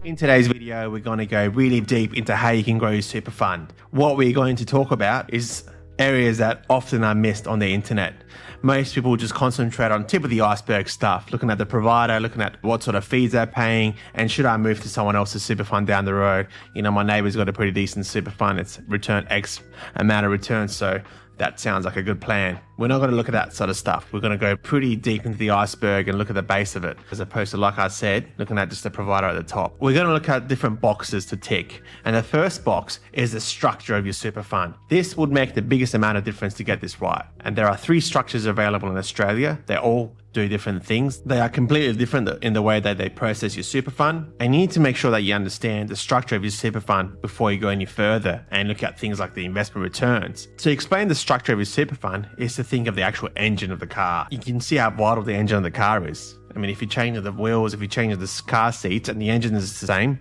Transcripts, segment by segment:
In today's video, we're going to go really deep into how you can grow your super fund. What we're going to talk about is areas that often are missed on the internet. Most people just concentrate on tip of the iceberg stuff, looking at the provider, looking at what sort of fees they're paying, and should I move to someone else's super fund down the road? You know, my neighbor's got a pretty decent super fund. It's returned X amount of returns, so that sounds like a good plan. We're not going to look at that sort of stuff. We're going to go pretty deep into the iceberg and look at the base of it, as opposed to, like I said, looking at just the provider at the top. We're going to look at different boxes to tick. And the first box is the structure of your super fund. This would make the biggest amount of difference to get this right. And there are 3 structures available in Australia. They all do different things. They are completely different in the way that they process your super fund. And you need to make sure that you understand the structure of your super fund before you go any further and look at things like the investment returns. To explain the structure of your super fund is to think of the actual engine of the car. You can see how vital the engine of the car is. I mean, if you change the wheels, if you change the car seats and the engine is the same,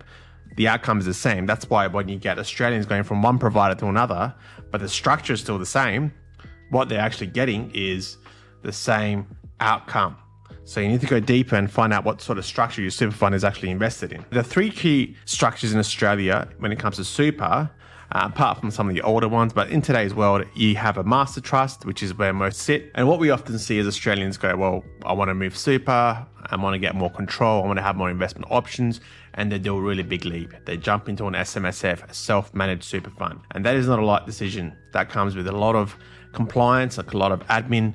the outcome is the same. That's why when you get Australians going from one provider to another, but the structure is still the same, what they're actually getting is the same outcome. So you need to go deeper and find out what sort of structure your super fund is actually invested in. There are 3 key structures in Australia when it comes to super, apart from some of the older ones, but in today's world, you have a master trust, which is where most sit. And what we often see is Australians go, well, I want to move super, I want to get more control, I want to have more investment options, and they do a really big leap. They jump into an SMSF, a self-managed super fund. And that is not a light decision. That comes with a lot of compliance, like a lot of admin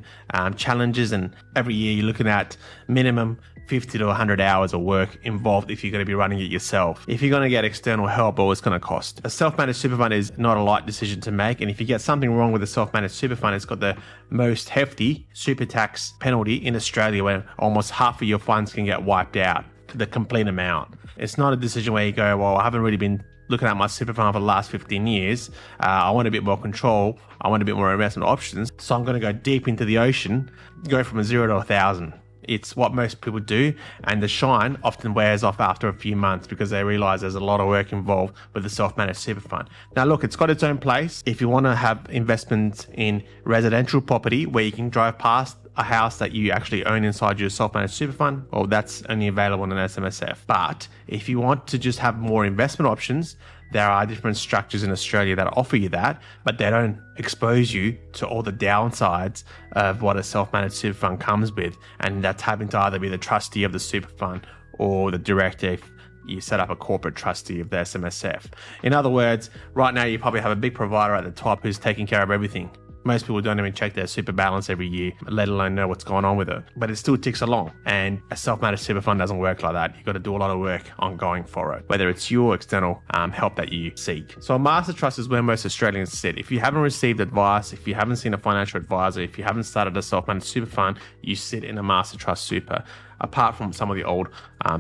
challenges, and every year you're looking at minimum 50 to 100 hours of work involved if you're going to be running it yourself. If you're going to get external help, all it's going to cost. A self-managed super fund is not a light decision to make, and if you get something wrong with a self-managed super fund, it's got the most hefty super tax penalty in Australia, where almost half of your funds can get wiped out, the complete amount. It's not a decision where you go, well, I haven't really been looking at my super fund for the last 15 years. I want a bit more control. I want a bit more investment options. So I'm going to go deep into the ocean, go from a 0 to 1,000. It's what most people do, and the shine often wears off after a few months because they realize there's a lot of work involved with the self-managed super fund. Now look, it's got its own place. If you want to have investments in residential property where you can drive past a house that you actually own inside your self-managed super fund, well, that's only available in an SMSF. But if you want to just have more investment options, there are different structures in Australia that offer you that, but they don't expose you to all the downsides of what a self-managed super fund comes with. And that's having to either be the trustee of the super fund or the director if you set up a corporate trustee of the SMSF. In other words, right now you probably have a big provider at the top who's taking care of everything. Most people don't even check their super balance every year, let alone know what's going on with it. But it still ticks along. And a self-managed super fund doesn't work like that. You've got to do a lot of work ongoing for it, whether it's your external help that you seek. So a master trust is where most Australians sit. If you haven't received advice, if you haven't seen a financial advisor, if you haven't started a self-managed super fund, you sit in a master trust super. Apart from some of the old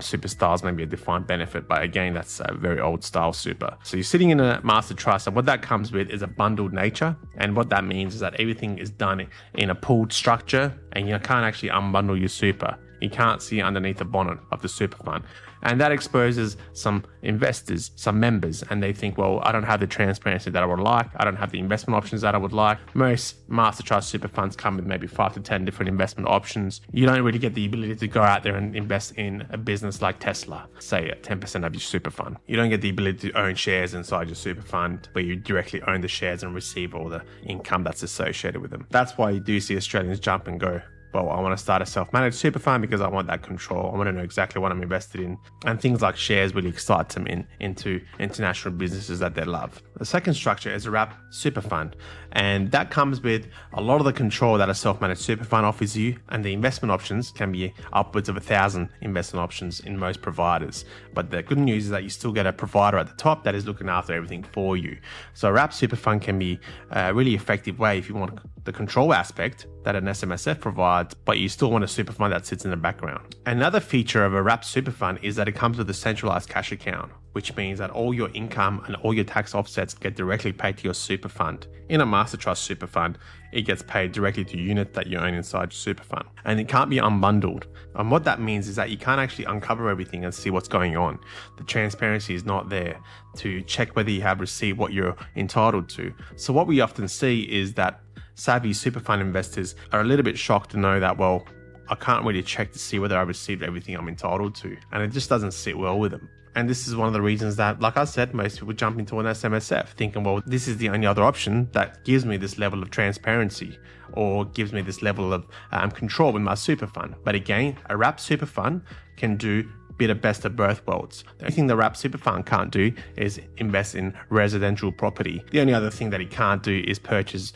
super styles, maybe a defined benefit, but again, that's a very old style super. So you're sitting in a master trust, and what that comes with is a bundled nature. And what that means is that everything is done in a pooled structure, and you can't actually unbundle your super. You can't see underneath the bonnet of the super fund. And that exposes some investors, some members, and they think, well, I don't have the transparency that I would like. I don't have the investment options that I would like. Most master trust super funds come with maybe 5 to 10 different investment options. You don't really get the ability to go out there and invest in a business like Tesla, say at 10% of your super fund. You don't get the ability to own shares inside your super fund where you directly own the shares and receive all the income that's associated with them. That's why you do see Australians jump and go, well, I want to start a self-managed super fund because I want that control. I want to know exactly what I'm invested in. And things like shares really excite them into international businesses that they love. The second structure is a wrap super fund. And that comes with a lot of the control that a self-managed super fund offers you. And the investment options can be upwards of 1,000 investment options in most providers. But the good news is that you still get a provider at the top that is looking after everything for you. So a wrap super fund can be a really effective way if you want the control aspect that an SMSF provides, but you still want a super fund that sits in the background. Another feature of a wrapped super fund is that it comes with a centralized cash account, which means that all your income and all your tax offsets get directly paid to your super fund. In a master trust super fund, it gets paid directly to units that you own inside your super fund, and it can't be unbundled. And what that means is that you can't actually uncover everything and see what's going on. The transparency is not there to check whether you have received what you're entitled to. So what we often see is that savvy super fund investors are a little bit shocked to know that, well, I can't really check to see whether I received everything I'm entitled to. And it just doesn't sit well with them. And this is one of the reasons that, like I said, most people jump into an SMSF thinking, well, this is the only other option that gives me this level of transparency or gives me this level of control with my super fund. But again, a wrap super fund can do bit of best of both worlds. The only thing the wrap super fund can't do is invest in residential property. The only other thing that it can't do is purchase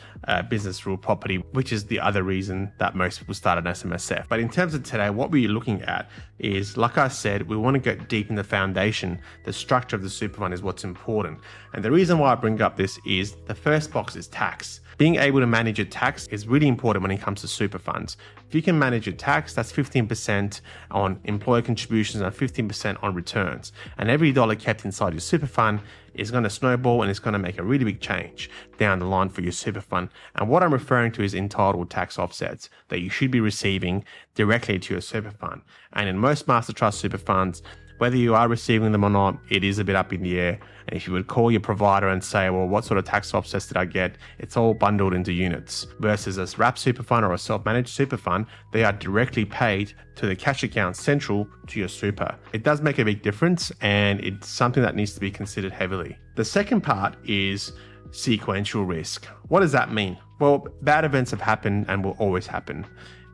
business real property, which is the other reason that most people start an SMSF. But in terms of today, what we're looking at is, like I said, we want to go deep in the foundation. The structure of the super fund is what's important. And the reason why I bring up this is the first box is tax. Being able to manage your tax is really important when it comes to super funds. If you can manage your tax, that's 15% on employer contributions and 15% on returns. And every dollar kept inside your super fund is going to snowball and it's going to make a really big change down the line for your super fund. And what I'm referring to is entitled tax offsets that you should be receiving directly to your super fund. And in most master trust super funds, whether you are receiving them or not, it is a bit up in the air. And if you would call your provider and say, well, what sort of tax offsets did I get? It's all bundled into units. Versus a wrap super fund or a self-managed super fund, they are directly paid to the cash account central to your super. It does make a big difference and it's something that needs to be considered heavily. The second part is sequential risk. What does that mean? Well, bad events have happened and will always happen.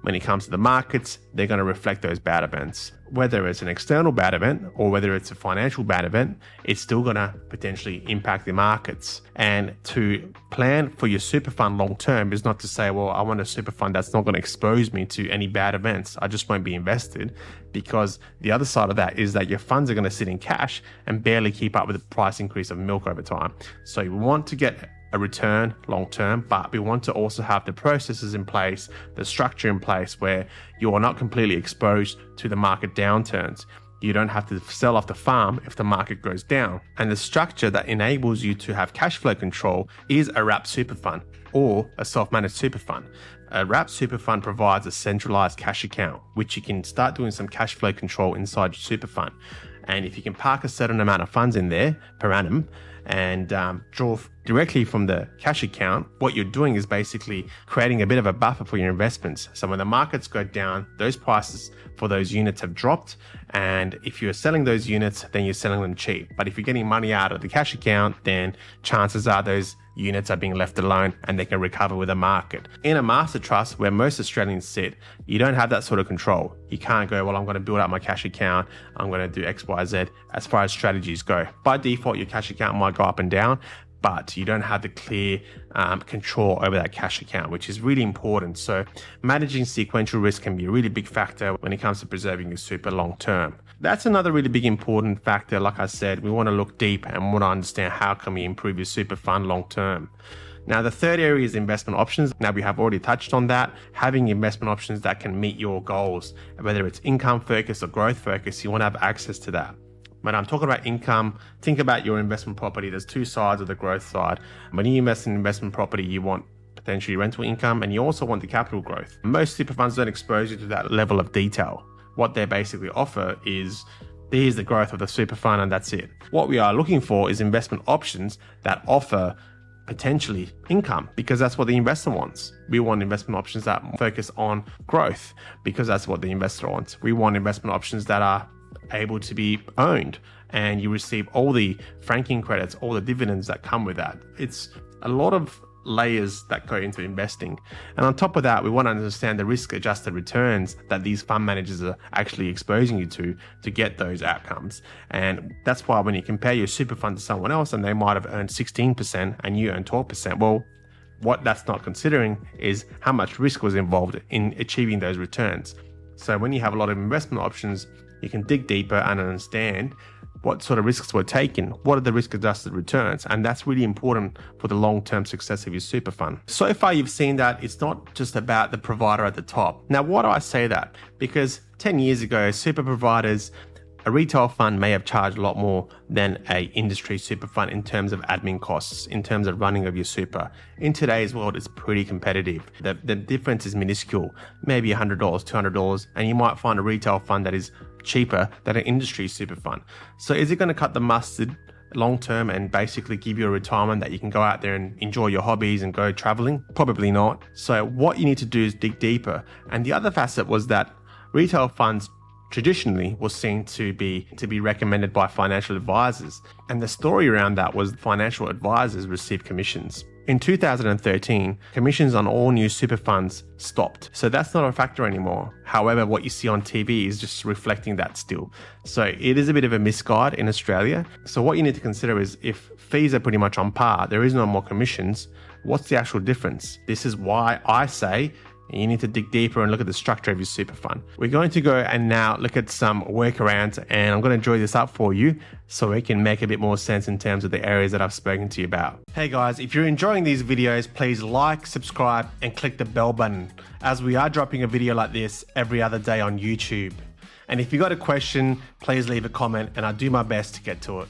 When it comes to the markets, they're going to reflect those bad events. Whether it's an external bad event or whether it's a financial bad event, it's still going to potentially impact the markets. And to plan for your super fund long term is not to say, well, I want a super fund that's not going to expose me to any bad events. I just won't be invested, because the other side of that is that your funds are going to sit in cash and barely keep up with the price increase of milk over time. So you want to get a return long term, but we want to also have the processes in place, the structure in place where you are not completely exposed to the market downturns. You don't have to sell off the farm if the market goes down. And the structure that enables you to have cash flow control is a wrap super fund or a self-managed super fund. A wrap super fund provides a centralized cash account, which you can start doing some cash flow control inside your super fund. And if you can park a certain amount of funds in there per annum and draw directly from the cash account, what you're doing is basically creating a bit of a buffer for your investments. So when the markets go down, those prices for those units have dropped. And if you're selling those units, then you're selling them cheap. But if you're getting money out of the cash account, then chances are those units are being left alone and they can recover with the market. In a master trust, where most Australians sit, you don't have that sort of control. You can't go, well, I'm going to build up my cash account, I'm going to do X, Y, Z as far as strategies go. By default, your cash account might go up and down, but you don't have the clear control over that cash account, which is really important. So managing sequential risk can be a really big factor when it comes to preserving your super long term. That's another really big important factor. Like I said, we want to look deep and want to understand how can we improve your super fund long term. Now, the third area is investment options. Now, we have already touched on that. Having investment options that can meet your goals, whether it's income focus or growth focus, you want to have access to that. When I'm talking about income, think about your investment property. There's two sides of the growth side. When you invest in investment property, you want potentially rental income and you also want the capital growth. Most super funds don't expose you to that level of detail. What they basically offer is, here's the growth of the super fund and that's it. What we are looking for is investment options that offer potentially income, because that's what the investor wants. We want investment options that focus on growth because that's what the investor wants. We want investment options that are able to be owned and you receive all the franking credits, all the dividends that come with that. It's a lot of layers that go into investing. And on top of that, we want to understand the risk adjusted returns that these fund managers are actually exposing you to get those outcomes. And that's why when you compare your super fund to someone else and they might have earned 16% and you earn 12%, well, what that's not considering is how much risk was involved in achieving those returns. So when you have a lot of investment options, you can dig deeper and understand what sort of risks were taken, what are the risk adjusted returns, and that's really important for the long-term success of your super fund. So far you've seen that it's not just about the provider at the top. Now, why do I say that? Because 10 years ago, super providers, a retail fund may have charged a lot more than a industry super fund in terms of admin costs, in terms of running of your super. In today's world, it's pretty competitive. The difference is minuscule, maybe $100, $200, and you might find a retail fund that is cheaper than an industry super fund. So is it going to cut the mustard long term and basically give you a retirement that you can go out there and enjoy your hobbies and go traveling? Probably not. So what you need to do is dig deeper. And the other facet was that retail funds traditionally was seen to be recommended by financial advisors. And the story around that was financial advisors received commissions. In 2013, commissions on all new super funds stopped. So that's not a factor anymore. However, what you see on TV is just reflecting that still. So it is a bit of a misguide in Australia. So what you need to consider is if fees are pretty much on par, there is no more commissions, what's the actual difference? This is why I say you need to dig deeper and look at the structure of your super fund. We're going to go and now look at some workarounds, and I'm going to draw this up for you so it can make a bit more sense in terms of the areas that I've spoken to you about. Hey guys, if you're enjoying these videos, please like, subscribe, and click the bell button, as we are dropping a video like this every other day on YouTube. And if you got a question, please leave a comment and I'll do my best to get to it.